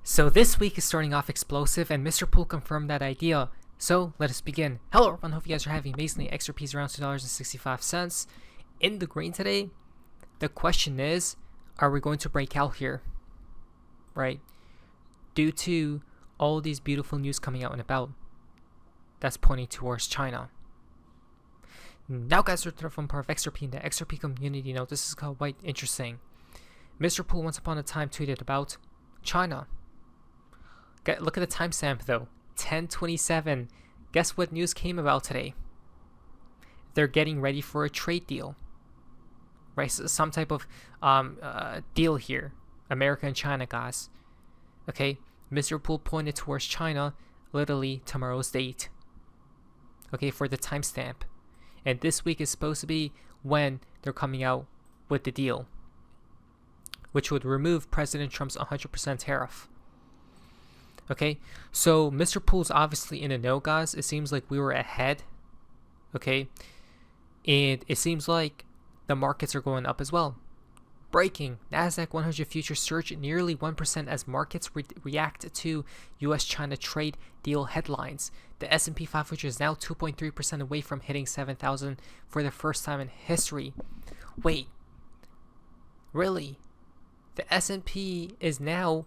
So this week is starting off explosive, and Mr. Poole confirmed that idea. So let us begin. Hello everyone, hope you guys are having amazingly. XRP is around $2.65 in the green today. The question is, are we going to break out here? Right? Due to all these beautiful news coming out and about, that's pointing towards China. Now guys, we're from part of XRP in the XRP community. Now this is quite interesting. Mr. Poole once upon a time tweeted about China. Look at the timestamp though, 10:27. Guess what news came about today? They're getting ready for a trade deal, right? So some type of deal here, America and China, guys. Okay, Mr. Poole pointed towards China, literally tomorrow's date. Okay, for the timestamp, and this week is supposed to be when they're coming out with the deal, which would remove President Trump's 100% tariff. Okay, so Mr. Poole's obviously in the know, guys. It seems like we were ahead. Okay, and it seems like the markets are going up as well. Breaking: Nasdaq 100 futures surge nearly 1% as markets react to U.S.-China trade deal headlines. The S&P 500 is now 2.3% away from hitting 7,000 for the first time in history. Wait, really? The S&P is now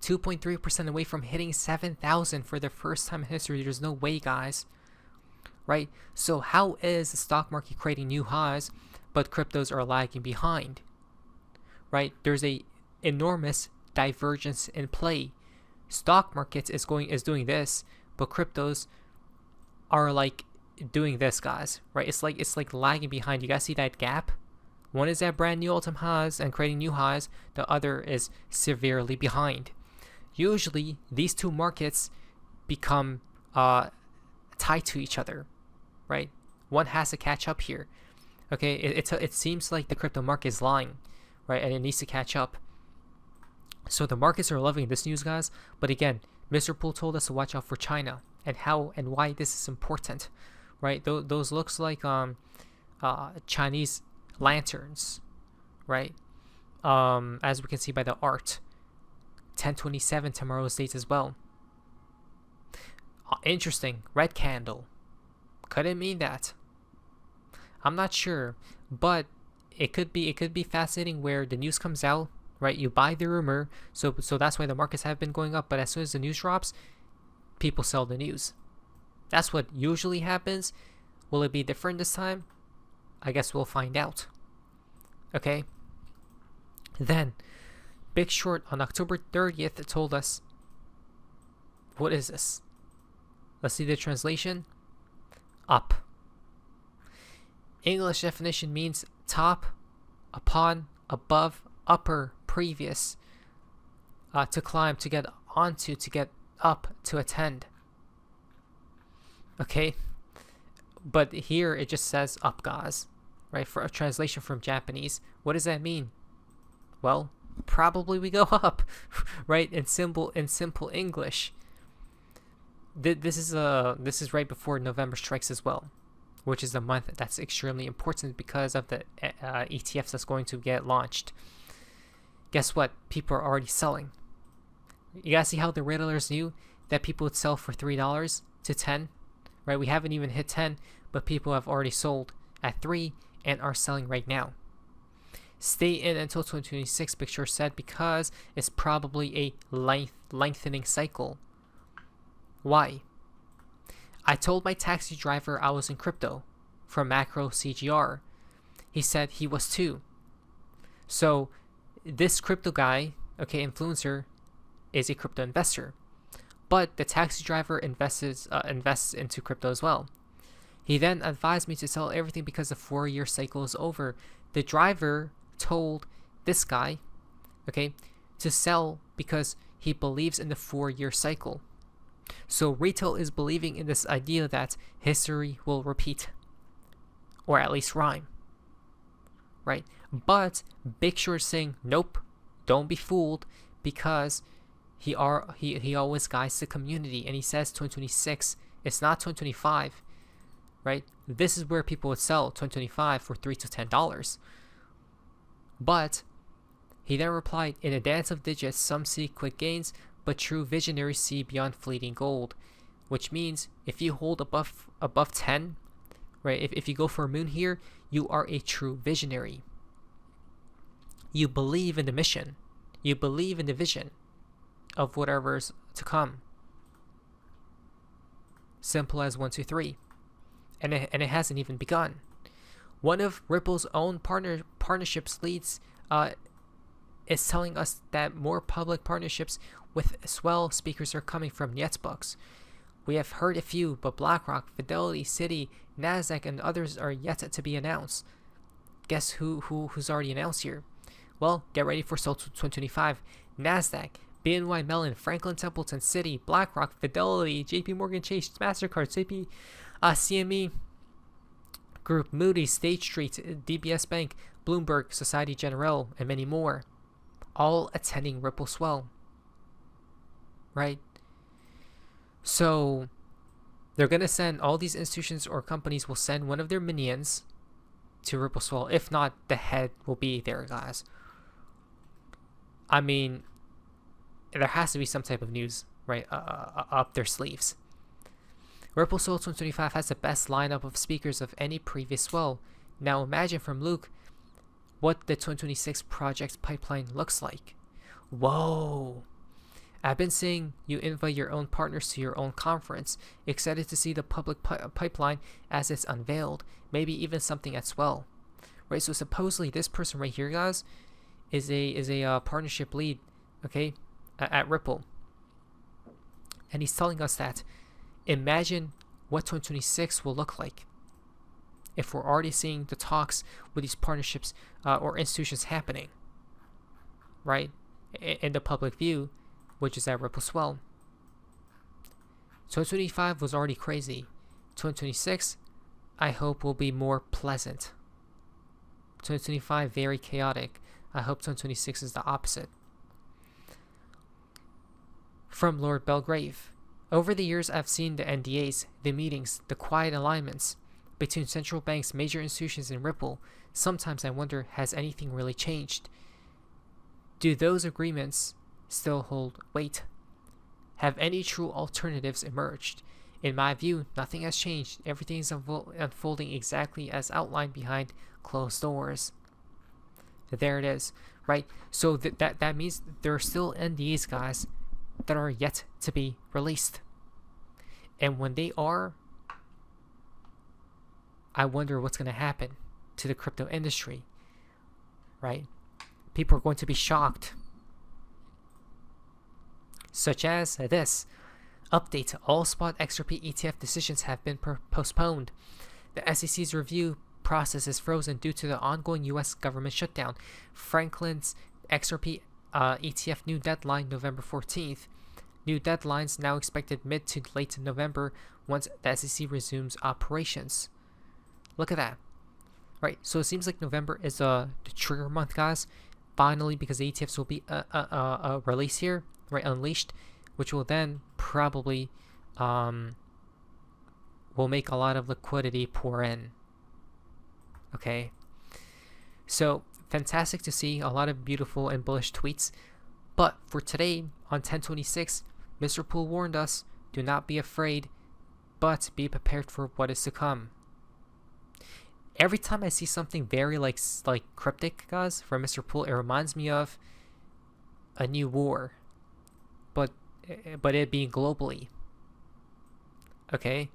2.3% away from hitting 7,000 for the first time in history. There's no way, guys. Right? So how is the stock market creating new highs, but cryptos are lagging behind? Right? There's a enormous divergence in play. Stock markets is doing this, but cryptos are like doing this, guys. Right? It's like lagging behind. You guys see that gap? One is at brand new all-time highs and creating new highs. The other is severely behind. Usually, these two markets become tied to each other, right? One has to catch up here. Okay, it seems like the crypto market is lying, right? And it needs to catch up. So the markets are loving this news, guys. But again, Mr. Poole told us to watch out for China and how and why this is important, right? Those looks like Chinese lanterns, right? As we can see by the art. 10:27 tomorrow's date as well. Interesting. Red candle. Couldn't mean that. I'm not sure, but it could be fascinating where the news comes out, right? You buy the rumor, so that's why the markets have been going up, but as soon as the news drops, people sell the news. That's what usually happens. Will it be different this time? I guess we'll find out. Okay? Then Big Short on October 30th told us, what is this? Let's see the translation. Up. English definition means top, upon, above, upper, previous, to climb, to get onto, to get up, to attend. Okay? But here it just says up, guys. Right? For a translation from Japanese. What does that mean? Well, probably we go up, right? In simple English. This is right before November strikes as well, which is a month that's extremely important because of the ETFs that's going to get launched. Guess what? People are already selling. You guys see how the Riddlers knew that people would sell for $3 to 10, right? We haven't even hit 10, but people have already sold at 3 and are selling right now. Stay in until 2026, Big Short said, because it's probably a lengthening cycle. Why? I told my taxi driver I was in crypto from Macro CGR. He said he was too. So this crypto guy, okay, influencer, is a crypto investor. But the taxi driver invests into crypto as well. He then advised me to sell everything because the 4-year cycle is over. The driver told this guy, okay, to sell because he believes in the 4-year cycle. So retail is believing in this idea that history will repeat, or at least rhyme, right? But Big Short is saying, nope, don't be fooled, because he always guides the community, and he says 2026. It's not 2025, right? This is where people would sell 2025 for $3 to $10. But he then replied, in a dance of digits, some see quick gains, but true visionaries see beyond fleeting gold, which means if you hold above 10, right? If you go for a moon here, you are a true visionary. You believe in the mission. You believe in the vision of whatever's to come. Simple as 1, 2, 3. And it hasn't even begun. One of Ripple's own partnerships leads is telling us that more public partnerships with swell speakers are coming from Netbox. We have heard a few, but BlackRock, Fidelity, Citi, Nasdaq, and others are yet to be announced. Guess who's already announced here? Well, get ready for Sol 2025. Nasdaq, BNY Mellon, Franklin Templeton, Citi, BlackRock, Fidelity, JP Morgan Chase, MasterCard, CME Group, Moody's, State Street, DBS Bank, Bloomberg, Societe Generale, and many more, all attending Ripple Swell. Right? So they're going to send, all these institutions or companies will send one of their minions to Ripple Swell. If not, the head will be there, guys. I mean, there has to be some type of news, right, up their sleeves. Ripple Swell 2025 has the best lineup of speakers of any previous swell. Now imagine from Luke what the 2026 project pipeline looks like. Whoa! I've been saying you invite your own partners to your own conference. Excited to see the public pipeline as it's unveiled. Maybe even something at Swell. Right, so supposedly this person right here, guys, is a partnership lead, okay, at Ripple. And he's telling us that imagine what 2026 will look like if we're already seeing the talks with these partnerships or institutions happening, right, in the public view, which is at Ripple Swell. 2025 was already crazy. 2026, I hope, will be more pleasant. 2025, very chaotic. I hope 2026 is the opposite. From Lord Belgrave. Over the years, I've seen the NDAs, the meetings, the quiet alignments between central banks, major institutions, and Ripple. Sometimes I wonder, has anything really changed? Do those agreements still hold weight? Have any true alternatives emerged? In my view, nothing has changed. Everything is unfolding exactly as outlined behind closed doors. There it is, right? So that means there are still NDAs, guys, that are yet to be released. And when they are, I wonder what's going to happen to the crypto industry, right? People are going to be shocked. Such as this. Update: all spot XRP ETF decisions have been postponed. The SEC's review process is frozen due to the ongoing US government shutdown. Franklin's XRP ETF new deadline November 14th. New deadlines now expected mid to late November once the SEC resumes operations. Look at that. Right, so it seems like November is the trigger month, guys. Finally, because the ETFs will be released here, right, unleashed, which will then probably will make a lot of liquidity pour in. Okay, so fantastic to see a lot of beautiful and bullish tweets. But for today on 10/26, Mr. Poole warned us, do not be afraid, but be prepared for what is to come. Every time I see something very like cryptic, guys, from Mr. Poole, it reminds me of a new war, but it being globally. Okay,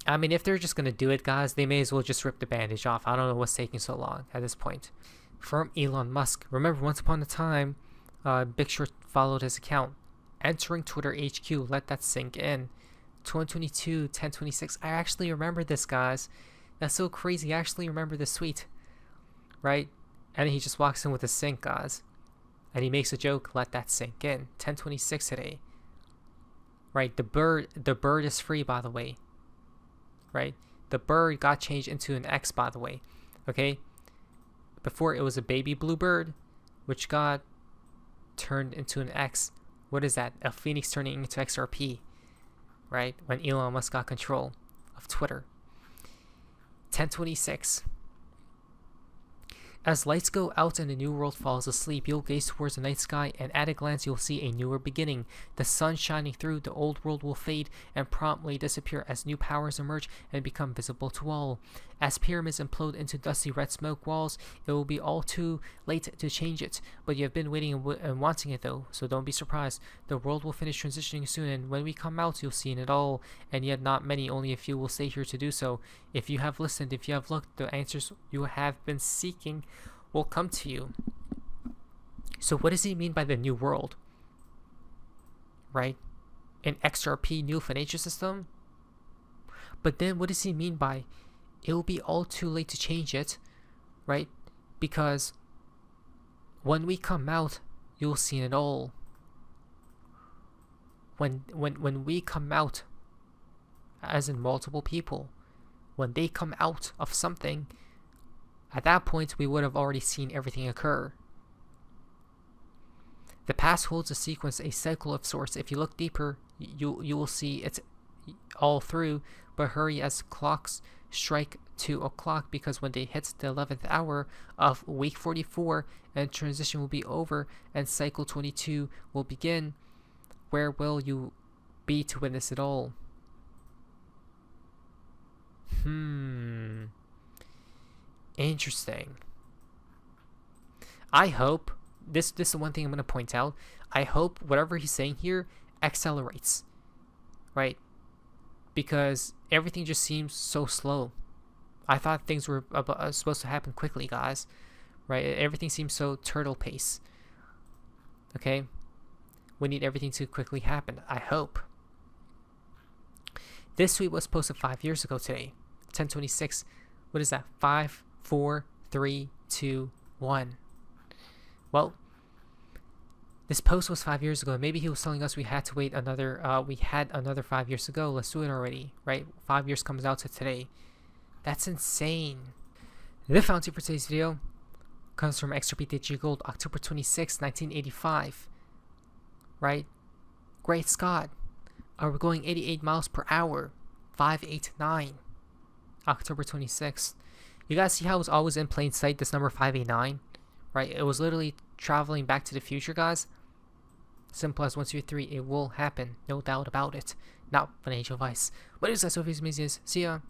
I mean, if they're just gonna do it, guys, they may as well just rip the bandage off. I don't know what's taking so long at this point. From Elon Musk. Remember, once upon a time, Big Short followed his account. Entering Twitter HQ, let that sink in. 2022, 10/26. I actually remember this, guys. That's so crazy. I actually remember this tweet, right? And he just walks in with a sink, guys, and he makes a joke. Let that sink in. 10/26 today, right? The bird is free, by the way, right? The bird got changed into an X, by the way. Okay, before it was a baby blue bird, which got turned into an X. What is that? A phoenix turning into XRP. Right, when Elon Musk got control of Twitter. 10/26. As lights go out and the new world falls asleep, you'll gaze towards the night sky, and at a glance you'll see a newer beginning. The sun shining through, the old world will fade and promptly disappear as new powers emerge and become visible to all. As pyramids implode into dusty red smoke walls, it will be all too late to change it. But you have been waiting and wanting it though, so don't be surprised. The world will finish transitioning soon, and when we come out, you'll see it all. And yet not many, only a few will stay here to do so. If you have listened, if you have looked, the answers you have been seeking will come to you. So what does he mean by the new world? Right? An XRP new financial system? But then what does he mean by it will be all too late to change it? Right? Because when we come out, you'll see it all. When we come out, as in multiple people, when they come out of something, at that point we would have already seen everything occur. The past holds a sequence, a cycle of sorts. If you look deeper, you will see it's all through, but hurry as clocks strike 2 o'clock, because when they hit the 11th hour of week 44, and transition will be over and cycle 22 will begin, where will you be to witness it all? Interesting. I hope this is one thing I'm going to point out. I hope whatever he's saying here accelerates, right? Because everything just seems so slow. I thought things were supposed to happen quickly, guys, right? Everything seems so turtle pace. Okay, we need everything to quickly happen. I hope. This tweet was posted 5 years ago today, 10/26. What is that? 5, 4, 3, 2, 1. Well, this post was 5 years ago. Maybe he was telling us we had to wait another. We had another 5 years to go. Let's do it already, right? 5 years comes out to today. That's insane. The fountain for today's video comes from XRP ADDRESS Gold, October 26, 1985. Right? Great Scott. Are we going 88 miles per hour? 589. October 26th. You guys see how it was always in plain sight, this number 589? Right? It was literally traveling back to the future, guys. Simple as 1, 2, 3. It will happen. No doubt about it. Not financial advice. But it is that, so if it's amazing. See ya.